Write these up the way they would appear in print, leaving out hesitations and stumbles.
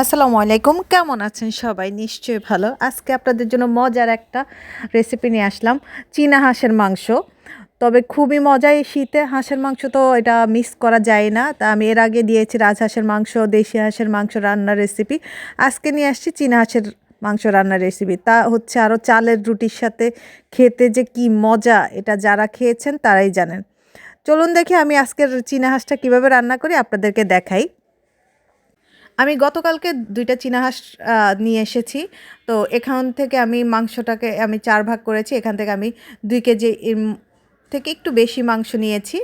আসসালামু আলাইকুম, কেমন আছেন সবাই? নিশ্চয়ই ভালো। আজকে আপনাদের জন্য মজার একটা রেসিপি নিয়ে আসলাম, চীনা হাঁসের মাংস। তবে খুবই মজা, এই শীতে হাঁসের মাংস তো এটা মিস করা যায় না। তা আমি এর আগে দিয়েছি রাজহাঁসের মাংস, দেশি হাঁসের মাংস রান্নার রেসিপি। আজকে নিয়ে আসছি চীনা হাঁসের মাংস রান্নার রেসিপি। তা হচ্ছে আরও চালের রুটির সাথে খেতে যে কি মজা, এটা যারা খেয়েছেন তারাই জানেন। চলুন দেখি আমি আজকের চীনা হাঁসটা কীভাবে রান্না করি আপনাদেরকে দেখাই। আমি গতকালকে ২টা চীনা হাঁস নিয়ে এসেছি। তো এখান থেকে আমি মাংসটাকে আমি ৪ ভাগ করেছি। এখান থেকে আমি ২ কেজি থেকে একটু বেশি মাংস নিয়েছি।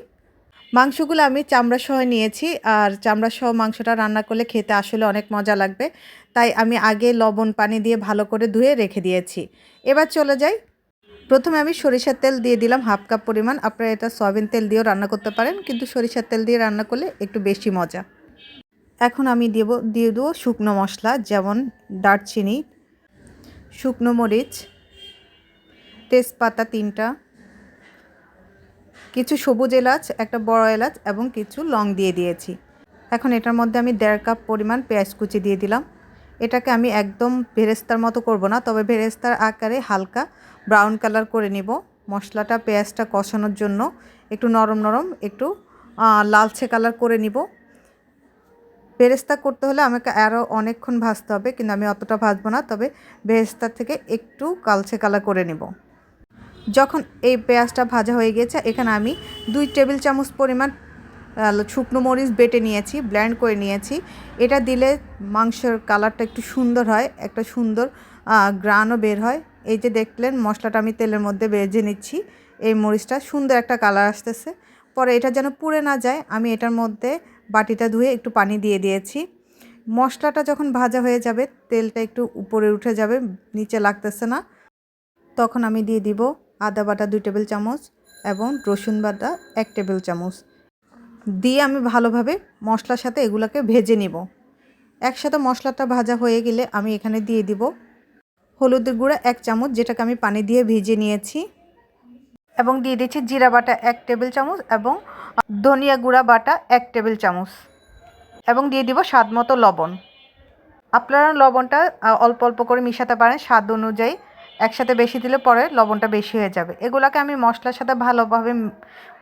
মাংসগুলো আমি চামড়াসহ নিয়েছি। আর চামড়াসহ মাংসটা রান্না করলে খেতে আসলে অনেক মজা লাগবে। তাই আমি আগে লবণ পানি দিয়ে ভালো করে ধুয়ে রেখে দিয়েছি। এবার চলে যাই। প্রথমে আমি সরিষার তেল দিয়ে দিলাম 1/2 কাপ পরিমাণ। আপনারা এটা সয়াবিন তেল দিয়েও রান্না করতে পারেন, কিন্তু সরিষার তেল দিয়ে রান্না করলে একটু বেশি মজা। এখন আমি দিয়ে দেবো শুকনো মশলা, যেমন দারচিনি, শুকনো মরিচ, তেজপাতা 3টা, কিছু সবুজ এলাচ, একটা বড় এলাচ এবং কিছু লং দিয়ে দিয়েছি। এখন এটার মধ্যে আমি 1.5 কাপ পরিমাণ পেঁয়াজ কুচি দিয়ে দিলাম। এটাকে আমি একদম বেরেস্তার মতো করব না, তবে বেরেস্তার আকারে হালকা ব্রাউন কালার করে নিব। মশলাটা পেঁয়াজটা কষানোর জন্য একটু নরম নরম, একটু লালচে কালার করে নিব। বেরেস্তা করতে হলে আমাকে আরও অনেকক্ষণ ভাজতে হবে, কিন্তু আমি অতটা ভাজবো না, তবে বেরেস্তা থেকে একটু কালচে কালার করে নেব। যখন এই পেঁয়াজটা ভাজা হয়ে গেছে, এখানে আমি 2 টেবিল চামচ পরিমাণ শুকনো মরিচ বেটে নিয়েছি, ব্লেন্ড করে নিয়েছি। এটা দিলে মাংসের কালারটা একটু সুন্দর হয়, একটা সুন্দর গ্রানও বের হয়। এই যে দেখলেন মশলাটা আমি তেলের মধ্যে ভেজে নিচ্ছি, এই মরিচটা সুন্দর একটা কালার আসতেছে। পরে এটা যেন পুড়ে না যায়, আমি এটার মধ্যে বাটিটা ধুয়ে একটু পানি দিয়ে দিয়েছি। মশলাটা যখন ভাজা হয়ে যাবে, তেলটা একটু উপরে উঠে যাবে, নিচে লাগতেছে না, তখন আমি দিয়ে দিব আদা বাটা 2 টেবিল চামচ এবং রসুন বাটা 1 টেবিল চামচ দিয়ে আমি ভালোভাবে মশলার সাথে এগুলোকে ভেজে নিব। একসাথে মশলাটা ভাজা হয়ে গেলে আমি এখানে দিয়ে দিব হলুদের গুঁড়া 1 চামচ, যেটাকে আমি পানি দিয়ে ভিজিয়ে নিয়েছি, এবং দিয়ে দিচ্ছি জিরা বাটা 1 টেবিল চামচ এবং ধনিয়া গুঁড়া বাটা 1 টেবিল চামচ, এবং দিয়ে দিব স্বাদ মতো লবণ। আপনারা লবণটা অল্প অল্প করে মিশাতে পারেন স্বাদ অনুযায়ী, একসাথে বেশি দিলে পরে লবণটা বেশি হয়ে যাবে। এগুলোকে আমি মশলার সাথে ভালোভাবে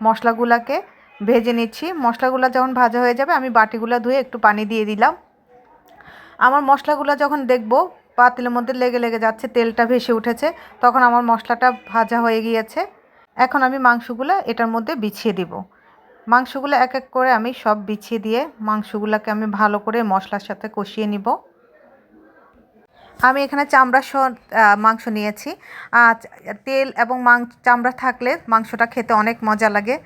মশলাগুলোকে ভেজে নিচ্ছি। মশলাগুলো যখন ভাজা হয়ে যাবে, আমি বাটিগুলো ধুয়ে একটু পানি দিয়ে দিলাম। আমার মশলাগুলো যখন দেখব পাতিলের মধ্যে লেগে লেগে যাচ্ছে, তেলটা ভেসে উঠেছে, তখন আমার মশলাটা ভাজা হয়ে গিয়েছে। এখন আমি মাংসগুলো এটার মধ্যে বিছিয়ে দিব। মাংসগুলো এক এক করে আমি সব বিছিয়ে দিয়ে মাংসগুলোকে আমি ভালো করে মশলার সাথে কষিয়ে নিব। আমি এখানে চামড়া সহ মাংস নিয়েছি। তেল এবং চামড়া থাকলে মাংসটা খেতে অনেক মজা লাগে,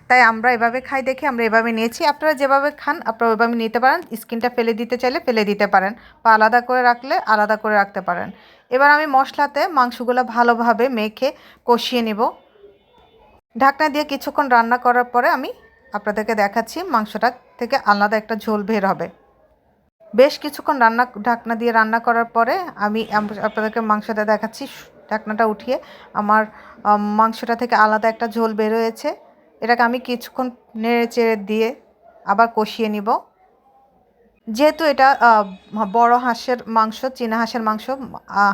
তাই আমরা এভাবে খাই দেখে আমরা এভাবে নিয়েছি। আপনারা যেভাবে খান আপনারা ওইভাবে নিতে পারেন। স্কিনটা ফেলে দিতে চাইলে ফেলে দিতে পারেন, বা আলাদা করে রাখলে আলাদা করে রাখতে পারেন। এবার আমি মশলাতে মাংসগুলো ভালোভাবে মেখে কষিয়ে নেব। ঢাকনা দিয়ে কিছুক্ষণ রান্না করার পরে আমি আপনাদেরকে দেখাচ্ছি মাংসটা থেকে আলাদা একটা ঝোল বের হবে। বেশ কিছুক্ষণ ঢাকনা দিয়ে রান্না করার পরে আমি আপনাদেরকে মাংসটা দেখাচ্ছি। ঢাকনাটা উঠিয়ে আমার মাংসটা থেকে আলাদা একটা ঝোল বের হয়েছে। এটাকে আমি কিছুক্ষণ নেড়ে চেড়ে দিয়ে আবার কষিয়ে নিব। যেহেতু এটা বড় হাঁসের মাংস, চীনা হাঁসের মাংস,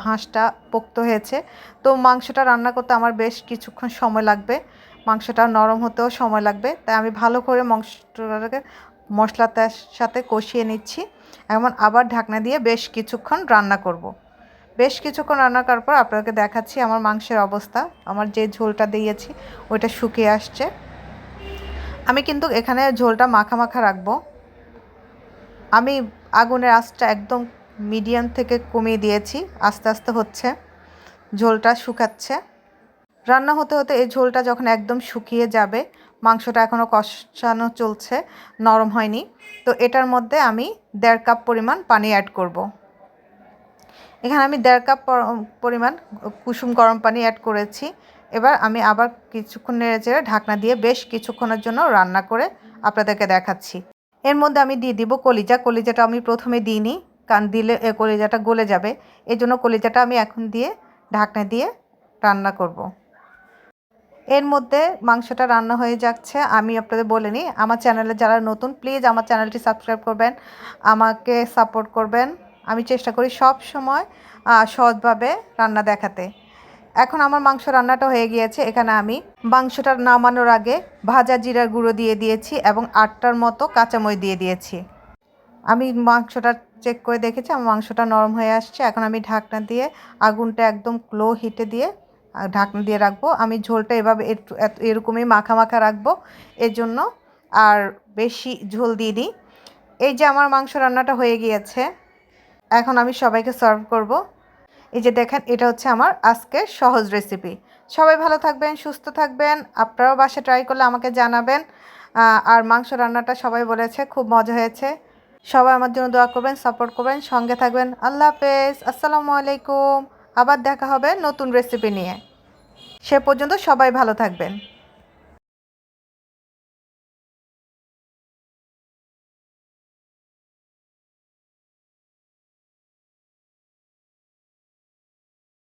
হাঁসটা পোক্ত হয়েছে, তো মাংসটা রান্না করতে আমার বেশ কিছুক্ষণ সময় লাগবে, মাংসটা নরম হতেও সময় লাগবে। তাই আমি ভালো করে মাংসটাকে মশলাটার সাথে কষিয়ে নিচ্ছি, এবং আবার ঢাকনা দিয়ে বেশ কিছুক্ষণ রান্না করব। বেশ কিছুক্ষণ রান্না করার পর আপনাকে দেখাচ্ছি আমার মাংসের অবস্থা। আমার যে ঝোলটা দিয়েছি ওইটা শুকিয়ে আসছে। আমি কিন্তু এখানে ঝোলটা মাখা মাখা রাখবো। আমি আগুনের আঁচটা একদম মিডিয়াম থেকে কমিয়ে দিয়েছি, আস্তে আস্তে হচ্ছে, ঝোলটা শুকাচ্ছে। রান্না হতে হতে এই ঝোলটা যখন একদম শুকিয়ে যাবে, মাংসটা এখনও কষানো চলছে, নরম হয়নি, তো এটার মধ্যে আমি 1.5 কাপ পরিমাণ পানি অ্যাড করব। এখানে আমি 1.5 কাপ পরিমাণ কুসুম গরম পানি অ্যাড করেছি। এবার আমি আবার কিছুক্ষণ নেড়েচেড়ে ঢাকনা দিয়ে বেশ কিছুক্ষণের জন্য রান্না করে আপনাদেরকে দেখাচ্ছি। এর মধ্যে আমি দিয়ে দিব কলিজাটা আমি প্রথমে দিইনি, কারণ দিলে কলিজাটা গলে যাবে, এই জন্য কলিজাটা আমি এখন দিয়ে ঢাকনা দিয়ে রান্না করব। এর মধ্যে মাংসটা রান্না হয়ে যাচ্ছে। আমি আপনাদের বলে নিই, আমার চ্যানেলে যারা নতুন প্লিজ আমার চ্যানেলটি সাবস্ক্রাইব করবেন, আমাকে সাপোর্ট করবেন। আমি চেষ্টা করি সব সময় সহজভাবে রান্না দেখাতে। এখন আমার মাংস রান্নাটা হয়ে গিয়েছে। এখানে আমি মাংসটা নামানোর আগে ভাজা জিরার গুঁড়ো দিয়ে দিয়েছি এবং 8টার মতো কাঁচামরিচ দিয়ে দিয়েছি। আমি মাংসটা চেক করে দেখেছি আমার মাংসটা নরম হয়ে আসছে। এখন আমি ঢাকনা দিয়ে আগুনটা একদম লো হিটে দিয়ে ঢাকনা দিয়ে রাখবো। আমি ঝোলটা এভাবে একটু এরকমই মাখা মাখা রাখবো, এর জন্য আর বেশি ঝোল দিইনি। এই যে আমার মাংস রান্নাটা হয়ে গিয়েছে, এখন আমি সবাইকে সার্ভ করব। এই যে দেখেন, এটা হচ্ছে আমার আজকের সহজ রেসিপি। সবাই ভালো থাকবেন, সুস্থ থাকবেন। আপনারাও বাসায় ট্রাই করলে আমাকে জানাবেন। আর মাংস রান্নাটা সবাই বলেছে খুব মজা হয়েছে। সবাই আমার জন্য দোয়া করবেন, সাপোর্ট করবেন, সঙ্গে থাকবেন। আল্লাহ হাফেজ, আসসালামু আলাইকুম। আবার দেখা হবে নতুন রেসিপি নিয়ে। সে পর্যন্ত সবাই ভালো থাকবেন।